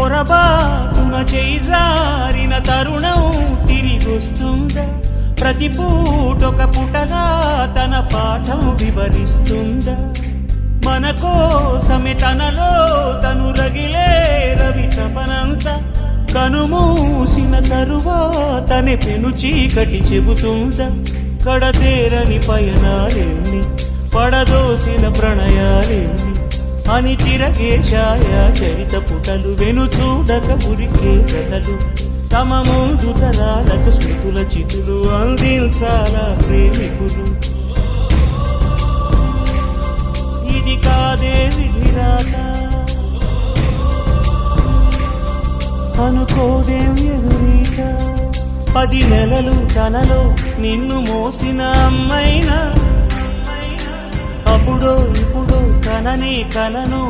పొరబాటున చేజారిన తరుణం తిరిగొస్తుందా? ప్రతి పూటొక పుటలా తన పాఠం వివరిస్తుందా? మన కోసమే తనలో తను రగిలే రవి తపనంతా కనుమూసిన తరువాతనే పెను చీకటి చెబుతుందా? కడతేరని పయనాలెన్ని, పడదోసిన ప్రణయాలెన్ని అని తిరగే ఛాయా చరిత పుటలు, వెను చూడక ఉరికే కథలు, తమ ముందు తరాలకు స్మృతుల చితులు అందించాలా ప్రేమికులు. ఇది కాదే విధిరాత, అనుకోదేం ఎదురీత. 10 నెలలు తనలో నిన్ను మోసిన అమ్మైనా, అప్పుడో ఇప్పుడో కననే కలను